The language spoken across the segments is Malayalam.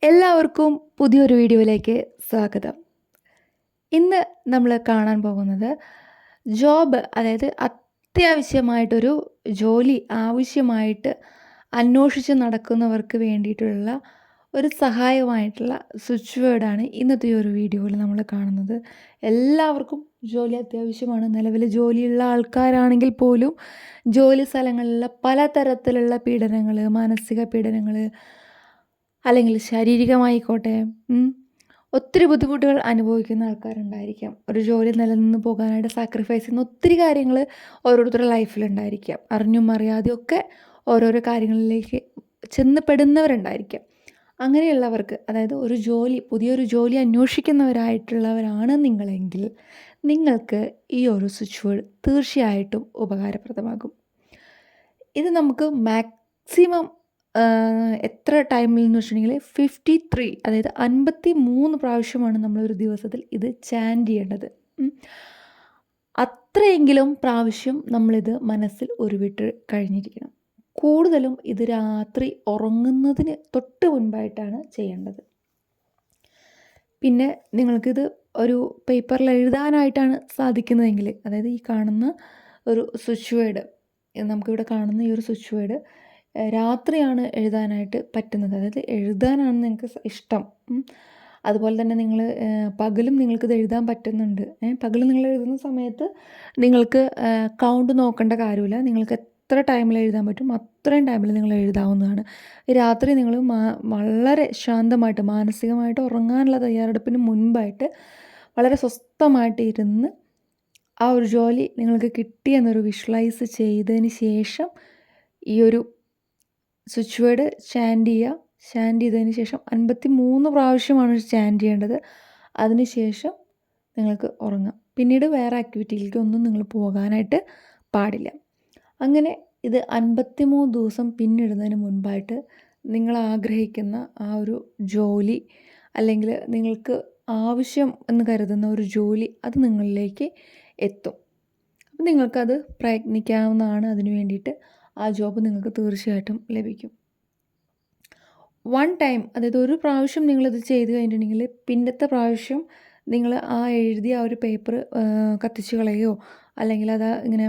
എല്ലാവർക്കും പുതിയൊരു വീഡിയോയിലേക്ക് സ്വാഗതം. ഇന്ന് നമ്മൾ കാണാൻ പോകുന്നത് ജോബ്, അതായത് അത്യാവശ്യമായിട്ടൊരു ജോലി ആവശ്യമായിട്ട് അന്വേഷിച്ച് നടക്കുന്നവർക്ക് വേണ്ടിയിട്ടുള്ള ഒരു സഹായമായിട്ടുള്ള സ്വിച്ച് വേർഡാണ് ഇന്നത്തെ ഈ ഒരു വീഡിയോയിൽ നമ്മൾ കാണുന്നത്. എല്ലാവർക്കും ജോലി അത്യാവശ്യമാണ്. നിലവിൽ ജോലിയുള്ള ആൾക്കാരാണെങ്കിൽ പോലും ജോലി സ്ഥലങ്ങളിലുള്ള പലതരത്തിലുള്ള പീഡനങ്ങൾ, മാനസിക പീഡനങ്ങൾ, അല്ലെങ്കിൽ ശാരീരികമായിക്കോട്ടെ, ഒത്തിരി ബുദ്ധിമുട്ടുകൾ അനുഭവിക്കുന്ന ആൾക്കാരുണ്ടായിരിക്കാം. ഒരു ജോലി നിലനിന്ന് പോകാനായിട്ട് സാക്രിഫൈസ് ചെയ്യുന്ന ഒത്തിരി കാര്യങ്ങൾ ഓരോരുത്തരുടെ ലൈഫിലുണ്ടായിരിക്കാം. അറിഞ്ഞും അറിയാതെയും ഒക്കെ ഓരോരോ കാര്യങ്ങളിലേക്ക് ചെന്നപ്പെടുന്നവരുണ്ടായിരിക്കാം. അങ്ങനെയുള്ളവർക്ക്, അതായത് ഒരു ജോലി, പുതിയൊരു ജോലി അന്വേഷിക്കുന്നവരായിട്ടുള്ളവരാണ് നിങ്ങളെങ്കിൽ നിങ്ങൾക്ക് ഈ ഒരു സ്വിച്ച് വേർഡ് തീർച്ചയായിട്ടും ഉപകാരപ്രദമാകും. ഇത് നമുക്ക് മാക്സിമം എത്ര ടൈമിൽ എന്ന് വെച്ചിട്ടുണ്ടെങ്കിൽ 53, അതായത് 53 പ്രാവശ്യമാണ് നമ്മളൊരു ദിവസത്തിൽ ഇത് ചാൻറ്റ് ചെയ്യേണ്ടത്. അത്രയെങ്കിലും പ്രാവശ്യം നമ്മളിത് മനസ്സിൽ ഉരുവിട്ട് കഴിഞ്ഞിരിക്കണം. കൂടുതലും ഇത് രാത്രി ഉറങ്ങുന്നതിന് തൊട്ട് മുൻപായിട്ടാണ് ചെയ്യേണ്ടത്. പിന്നെ നിങ്ങൾക്കിത് ഒരു പേപ്പറിൽ എഴുതാനായിട്ടാണ് സാധിക്കുന്നതെങ്കിൽ, അതായത് ഈ കാണുന്ന ഒരു സ്വിച്ച് വേർഡ്, നമുക്കിവിടെ കാണുന്ന ഈ ഒരു സ്വിച്ച് വേർഡ് രാത്രിയാണ് എഴുതാനായിട്ട് പറ്റുന്നത്. അതായത് എഴുതാനാണ് നിങ്ങൾക്ക് ഇഷ്ടം. അതുപോലെ തന്നെ നിങ്ങൾ പകലും നിങ്ങൾക്കിത് എഴുതാൻ പറ്റുന്നുണ്ട്. പകൽ നിങ്ങൾ എഴുതുന്ന സമയത്ത് നിങ്ങൾക്ക് കൗണ്ട് നോക്കേണ്ട കാര്യമില്ല. നിങ്ങൾക്ക് എത്ര ടൈമിൽ എഴുതാൻ പറ്റും അത്രയും ടൈമിൽ നിങ്ങൾ എഴുതാവുന്നതാണ്. രാത്രി നിങ്ങൾ വളരെ ശാന്തമായിട്ട്, മാനസികമായിട്ട് ഉറങ്ങാനുള്ള തയ്യാറെടുപ്പിന് മുൻപായിട്ട് വളരെ സ്വസ്ഥമായിട്ട് ഇരുന്ന് ആ ഒരു ജോലി നിങ്ങൾക്ക് കിട്ടിയെന്നൊരു വിഷ്വലൈസ് ചെയ്തതിന് ശേഷം ഈ ഒരു സ്വിച്ച് വേർഡ് ചാൻറ്റ് ചെയ്യുക. ചാൻറ്റ് ചെയ്തതിന് ശേഷം 53 പ്രാവശ്യമാണ് ചാൻറ്റ് ചെയ്യേണ്ടത്. അതിന് ശേഷം നിങ്ങൾക്ക് ഉറങ്ങാം. പിന്നീട് വേറെ ആക്ടിവിറ്റിയിലേക്കൊന്നും നിങ്ങൾ പോകാനായിട്ട് പാടില്ല. അങ്ങനെ ഇത് 53 ദിവസം പിന്നിടുന്നതിന് മുൻപായിട്ട് നിങ്ങൾ ആഗ്രഹിക്കുന്ന ആ ഒരു ജോലി, അല്ലെങ്കിൽ നിങ്ങൾക്ക് ആവശ്യം എന്ന് കരുതുന്ന ഒരു ജോലി, അത് നിങ്ങളിലേക്ക് എത്തും. അപ്പം നിങ്ങൾക്കത് പ്രയത്നിക്കാവുന്നതാണ്. അതിന് വേണ്ടിയിട്ട് ആ ജോബ് നിങ്ങൾക്ക് തീർച്ചയായിട്ടും ലഭിക്കും. വൺ ടൈം, അതായത് ഒരു പ്രാവശ്യം നിങ്ങളിത് ചെയ്ത് കഴിഞ്ഞിട്ടുണ്ടെങ്കിൽ പിന്നത്തെ പ്രാവശ്യം നിങ്ങൾ ആ എഴുതിയ ആ ഒരു പേപ്പർ കത്തിച്ച് കളയുകയോ അല്ലെങ്കിൽ അത് ഇങ്ങനെ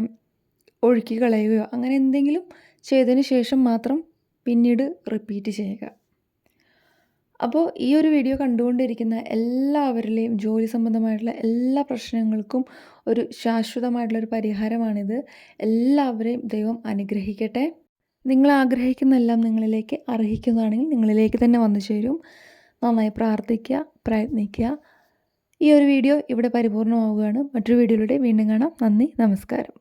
ഒഴുക്കി കളയുകയോ അങ്ങനെ എന്തെങ്കിലും ചെയ്തതിന് ശേഷം മാത്രം പിന്നീട് റിപ്പീറ്റ് ചെയ്യുക. അപ്പോൾ ഈ ഒരു വീഡിയോ കണ്ടുകൊണ്ടിരിക്കുന്ന എല്ലാവരിലെയും ജോലി സംബന്ധമായിട്ടുള്ള എല്ലാ പ്രശ്നങ്ങൾക്കും ഒരു ശാശ്വതമായിട്ടുള്ളൊരു പരിഹാരമാണിത്. എല്ലാവരെയും ദൈവം അനുഗ്രഹിക്കട്ടെ. നിങ്ങൾ ആഗ്രഹിക്കുന്ന എല്ലാം നിങ്ങളിലേക്ക് അർഹിക്കുന്നതാണെങ്കിൽ നിങ്ങളിലേക്ക് തന്നെ വന്നു ചേരും. നന്നായി പ്രാർത്ഥിക്കുക, പ്രയത്നിക്കുക. ഈ ഒരു വീഡിയോ ഇവിടെ പരിപൂർണമാവുകയാണ്. മറ്റൊരു വീഡിയോയിലൂടെ വീണ്ടും കാണാം. നന്ദി, നമസ്കാരം.